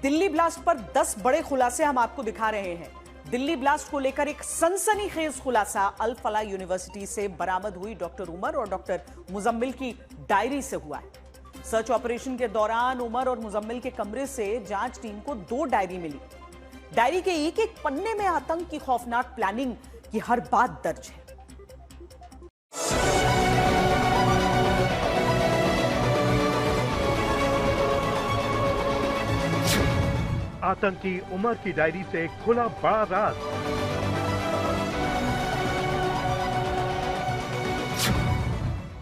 Delhi blast पर 10 बड़े खुलासे हम आपको दिखा रहे हैं। दिल्ली ब्लास्ट को लेकर एक सनसनीखेज खुलासा अल फलाह यूनिवर्सिटी से बरामद हुई डॉक्टर उमर और डॉक्टर मुजम्मिल की डायरी से हुआ है। सर्च ऑपरेशन के दौरान उमर और मुजम्मिल के कमरे से जांच टीम को 2 डायरी मिली। डायरी के एक एक पन्ने में आतंक की खौफनाक प्लानिंग की हर बात दर्ज है। आतंकी उमर की डायरी से खुला बड़ा राज।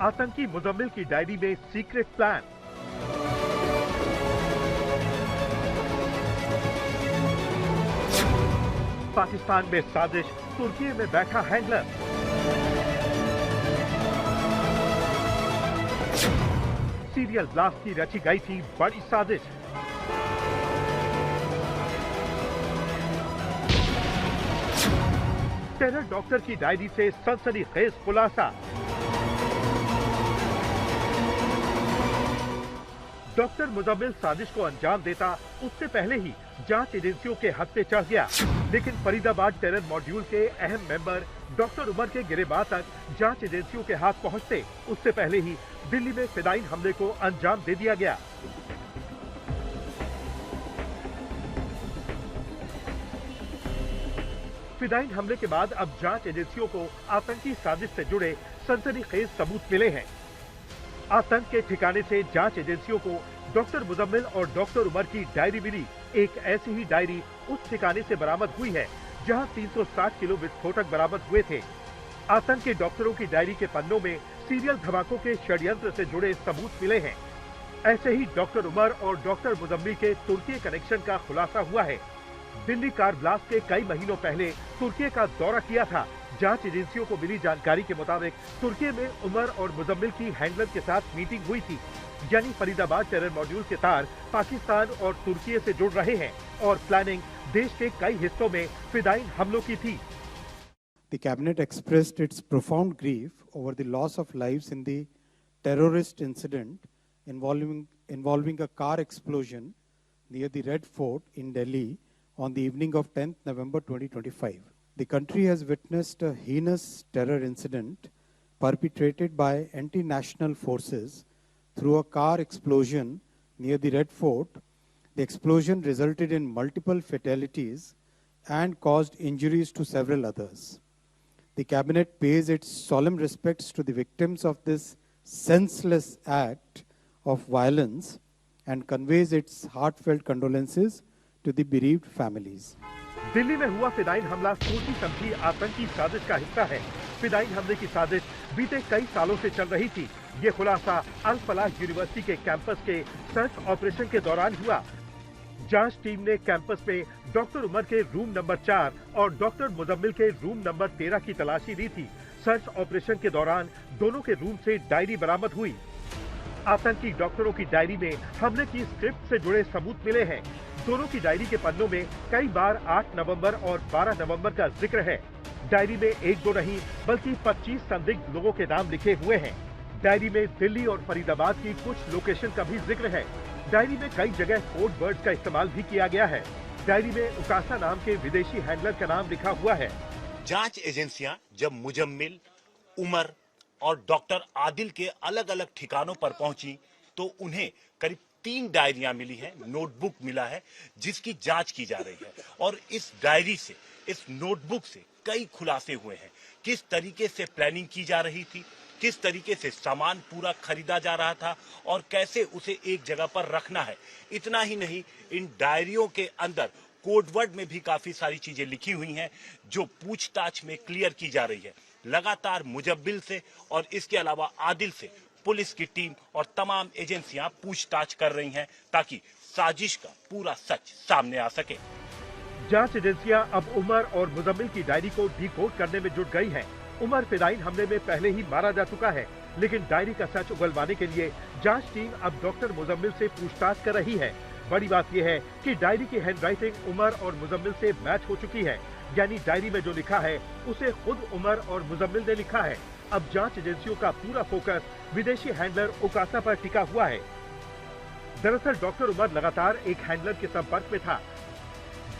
आतंकी मुजम्मिल की डायरी में सीक्रेट प्लान। पाकिस्तान में साजिश, तुर्की में बैठा हैंडलर। सीरियल ब्लास्ट की रची गई थी बड़ी साजिश। टेरर डॉक्टर की डायरी से सनसनीखेज खुलासा। डॉक्टर मुजम्मिल साजिश को अंजाम देता उससे पहले ही जांच एजेंसियों के हाथ पे चढ़ गया, लेकिन फरीदाबाद टेरर मॉड्यूल के अहम मेंबर डॉक्टर उमर के गिरेबान तक जांच एजेंसियों के हाथ पहुंचते उससे पहले ही दिल्ली में फिदायीन हमले को अंजाम दे दिया गया। फिदायीन हमले के बाद अब जांच एजेंसियों को आतंकी साजिश से जुड़े सनसनीखेज सबूत मिले हैं। आतंक के ठिकाने से जांच एजेंसियों को डॉक्टर मुजम्मिल और डॉक्टर उमर की डायरी मिली। एक ऐसी ही डायरी उस ठिकाने से बरामद हुई है जहां 360 किलो विस्फोटक बरामद हुए थे। आतंक के डॉक्टरों की डायरी के पन्नों में सीरियल धमाकों के षड्यंत्र से जुड़े सबूत मिले हैं। ऐसे ही डॉक्टर उमर और डॉक्टर मुजम्मिल के तुर्की कनेक्शन का खुलासा हुआ है। दिल्ली कार ब्लास्ट के कई महीनों पहले तुर्की का दौरा किया था। जांच एजेंसियों को मिली जानकारी के मुताबिक तुर्की में उमर और मुजम्मिल की हैंडलर के साथ मीटिंग हुई थी, यानी फरीदाबाद टेरर मॉड्यूल के तार पाकिस्तान और तुर्की से जुड़ रहे हैं और प्लानिंग देश के कई हिस्सों में फिदायीन हमलों की थी। The cabinet expressed its profound grief over the loss of lives in the terrorist incident involving a car explosion near the Red Fort in Delhi on the evening of 10th November 2025. The country has witnessed a heinous terror incident perpetrated by anti-national forces through a car explosion near the Red Fort. The explosion resulted in multiple fatalities and caused injuries to several others. The cabinet pays its solemn respects to the victims of this senseless act of violence and conveys its heartfelt condolences to the bereaved families. Delhi में हुआ फिदायीन हमला सोची समझी आतंकी साजिश का हिस्सा है। फिदायीन हमले की साजिश बीते कई सालों से चल रही थी। ये खुलासा अल फलाह यूनिवर्सिटी के कैंपस के सर्च ऑपरेशन के दौरान हुआ। जांच टीम ने कैंपस में डॉक्टर उमर के रूम नंबर 4 और डॉक्टर मुजम्मिल के रूम नंबर 13 की तलाशी ली थी। सर्च ऑपरेशन के दौरान दोनों के रूम से डायरी बरामद हुई। आतंकी डॉक्टरों की डायरी में हमले की स्क्रिप्ट से जुड़े सबूत मिले हैं। दोनों की डायरी के पन्नों में कई बार 8 नवंबर और 12 नवंबर का जिक्र है। डायरी में 1-2 नहीं बल्कि 25 संदिग्ध लोगों के नाम लिखे हुए हैं। डायरी में दिल्ली और फरीदाबाद की कुछ लोकेशन का भी जिक्र है। डायरी में कई जगह कोड वर्ड्स का इस्तेमाल भी किया गया है। डायरी में उकासा नाम के विदेशी हैंडलर का नाम लिखा हुआ है। जांच एजेंसियां जब मुजम्मिल, उमर और डॉक्टर आदिल के अलग अलग ठिकानों पर पहुंची तो उन्हें करीब 3 डायरियां मिली हैं, नोटबुक मिला है जिसकी जांच की जा रही है। और इस डायरी से, इस नोटबुक से कई खुलासे हुए हैं। किस तरीके से प्लानिंग की जा रही थी, किस तरीके से सामान पूरा खरीदा जा रहा था और कैसे उसे एक जगह पर रखना है। इतना ही नहीं, इन डायरियों के अंदर कोडवर्ड में भी काफी सारी चीजें लिखी हुई हैं जो पूछताछ में क्लियर की जा रही है। लगातार मुजम्मिल से और इसके अलावा आदिल से पुलिस की टीम और तमाम एजेंसियां पूछताछ कर रही हैं ताकि साजिश का पूरा सच सामने आ सके। जांच एजेंसियां अब उमर और मुजम्मिल की डायरी को डिकोड करने में जुट गई हैं। उमर फिदायीन हमले में पहले ही मारा जा चुका है, लेकिन डायरी का सच उगलवाने के लिए जांच टीम अब डॉक्टर मुजम्मिल से पूछताछ कर रही है। बड़ी बात यह है कि डायरी की हैंडराइटिंग उमर और मुजम्मिल से मैच हो चुकी है, यानी डायरी में जो लिखा है उसे खुद उमर और मुजम्मिल ने लिखा है। अब जांच एजेंसियों का पूरा फोकस विदेशी हैंडलर उकासा पर टिका हुआ है। दरअसल डॉक्टर उमर लगातार एक हैंडलर के संपर्क में था।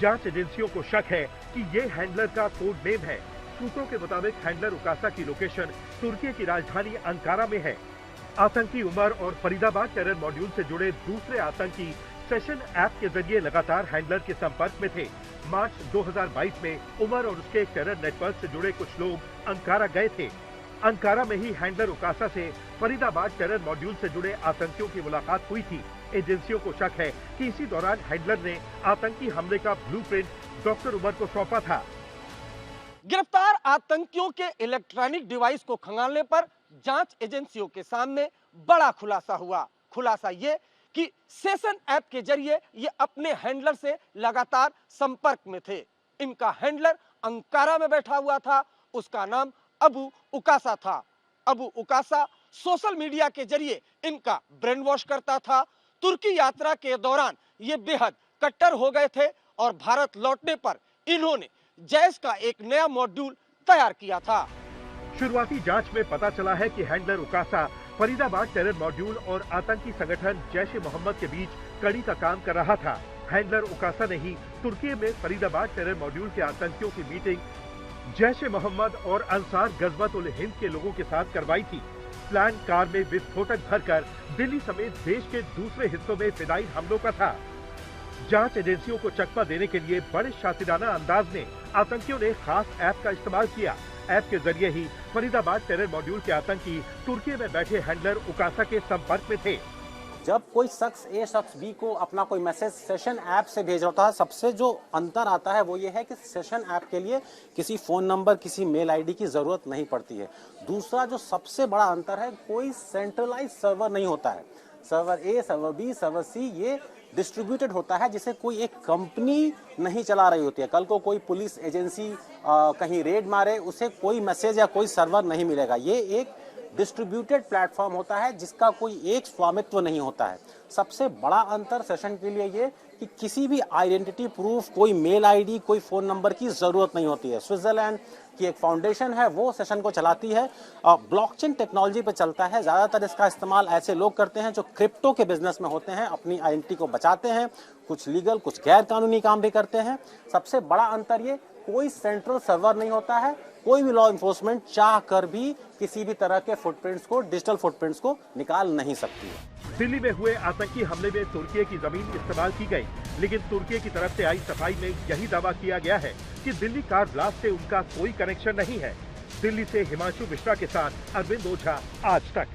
जांच एजेंसियों को शक है कि ये हैंडलर का कोड नेम है। सूत्रों के मुताबिक हैंडलर उकासा की लोकेशन तुर्की की राजधानी अंकारा में है। आतंकी उमर और फरीदाबाद टेरर मॉड्यूल से जुड़े दूसरे आतंकी सेशन ऐप के जरिए लगातार हैंडलर के संपर्क में थे। मार्च 2022 में उमर और उसके टेरर नेटवर्क से जुड़े कुछ लोग अंकारा गए थे। अंकारा में ही हैंडलर उकासा से फरीदाबाद टेरर मॉड्यूल से जुड़े आतंकियों की मुलाकात हुई थी। एजेंसियों को शक है कि इसी दौरान हैंडलर ने आतंकी हमले का ब्लूप्रिंट डॉक्टर उमर को सौंपा था। गिरफ्तार आतंकियों के इलेक्ट्रॉनिक डिवाइस को खंगालने पर जांच एजेंसियों के सामने बड़ा खुलासा हुआ। खुलासा ये कि सेशन ऐप के जरिए ये अपने हैंडलर से लगातार संपर्क में थे। इनका हैंडलर अंकारा में बैठा हुआ था। उसका नाम अबू उकासा था। अबू उकासा सोशल मीडिया के जरिए इनका ब्रेन वॉश करता था। तुर्की यात्रा के दौरान ये बेहद कट्टर हो गए थे और भारत लौटने पर इन्होंने जैश का एक नया मॉड्यूल तैयार किया था। शुरुआती जांच में पता चला है कि हैंडलर उकासा फरीदाबाद टेरर मॉड्यूल और आतंकी संगठन जैश ए मोहम्मद के बीच कड़ी का काम कर रहा था। हैंडलर उकासा ने ही तुर्की में फरीदाबाद टेरर मॉड्यूल के आतंकियों की मीटिंग जैश ए मोहम्मद और अंसार गजवत उल हिंद के लोगों के साथ करवाई थी। प्लान कार में विस्फोटक भरकर दिल्ली समेत देश के दूसरे हिस्सों में फिदाई हमलों का था। जांच एजेंसियों को चकमा देने के लिए बड़े शातिराना अंदाज में आतंकियों ने खास ऐप का इस्तेमाल किया। ऐप के जरिए ही फरीदाबाद टेरर मॉड्यूल के आतंकी तुर्की में बैठे हैंडलर उकासा के संपर्क में थे। जब कोई शख्स ए शख्स बी को अपना कोई मैसेज सेशन ऐप से भेज रहा था, सबसे जो अंतर आता है वो ये है कि सेशन ऐप के लिए किसी फ़ोन नंबर, किसी मेल आईडी की ज़रूरत नहीं पड़ती है। दूसरा जो सबसे बड़ा अंतर है, कोई सेंट्रलाइज सर्वर नहीं होता है। सर्वर ए, सर्वर बी, सर्वर सी ये डिस्ट्रीब्यूटेड होता है, जिसे कोई एक कंपनी नहीं चला रही होती है। कल को कोई पुलिस एजेंसी कहीं रेड मारे, उसे कोई मैसेज या कोई सर्वर नहीं मिलेगा। ये एक डिस्ट्रीब्यूटेड प्लेटफॉर्म होता है जिसका कोई एक स्वामित्व नहीं होता है। सबसे बड़ा अंतर सेशन के लिए ये कि किसी भी आइडेंटिटी प्रूफ, कोई मेल आईडी, कोई फ़ोन नंबर की ज़रूरत नहीं होती है। स्विट्ज़रलैंड की एक फाउंडेशन है, वो सेशन को चलाती है। ब्लॉकचेन टेक्नोलॉजी पर चलता है। ज़्यादातर इसका इस्तेमाल ऐसे लोग करते हैं जो क्रिप्टो के बिजनेस में होते हैं, अपनी आइडेंटिटी को बचाते हैं। कुछ लीगल, कुछ गैर कानूनी काम भी करते हैं। सबसे बड़ा अंतर ये, कोई सेंट्रल सर्वर नहीं होता है। कोई भी लॉ इन्फोर्समेंट चाह कर भी किसी भी तरह के फुटप्रिंट्स को, डिजिटल फुटप्रिंट्स को निकाल नहीं सकती है। दिल्ली में हुए आतंकी हमले में तुर्की की जमीन इस्तेमाल की गई, लेकिन तुर्की की तरफ से आई सफाई में यही दावा किया गया है कि दिल्ली कार ब्लास्ट से उनका कोई कनेक्शन नहीं है। दिल्ली से हिमांशु मिश्रा के साथ अरविंद ओझा, आज तक।